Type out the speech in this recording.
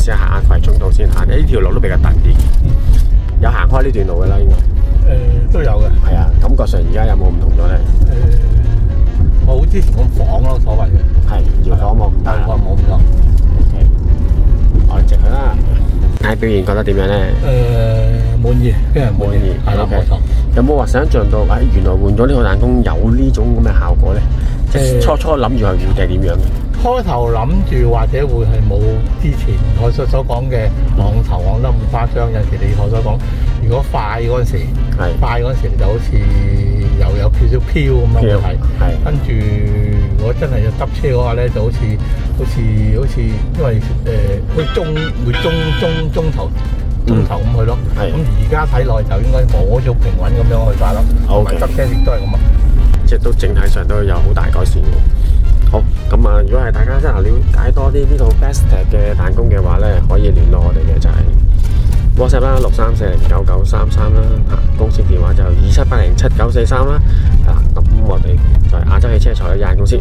試下行下葵涌道先行。呢條路都比較突啲，有行開呢段路嘅啦，應該。都有嘅。係啊，感覺上而家有冇唔同咗咧？冇之前咁晃咯，所謂嘅。係搖晃冇咁大。冇咁多。OK， 我哋直去啦。睇表現覺得點樣咧？滿意，非常滿意。係啦，冇錯。有冇話想像到，原來換咗呢個彈弓有呢種咁嘅效果咧？即係初諗住係換定係點樣？開頭諗住或者會係冇之前我所講嘅浪頭浪得咁誇張，有時你我所講，如果快嗰陣時，你就好似有少少飄咁樣係，跟住如果真係要執車嘅話咧，就好似因為會中頭咁去咯。咁而家睇落就應該摸咗平穩咁樣去法咯。OK， 執車亦都係咁啊，即係都整體上都有好大改善喎。好，咁啊，如果係大家真係了解多啲呢個 Bestech 嘅彈弓嘅話咧，可以聯絡我哋嘅就係 WhatsApp 啦，63409933啦，公司電話就27807943啦。咁我哋就係亞洲汽車材料有限公司。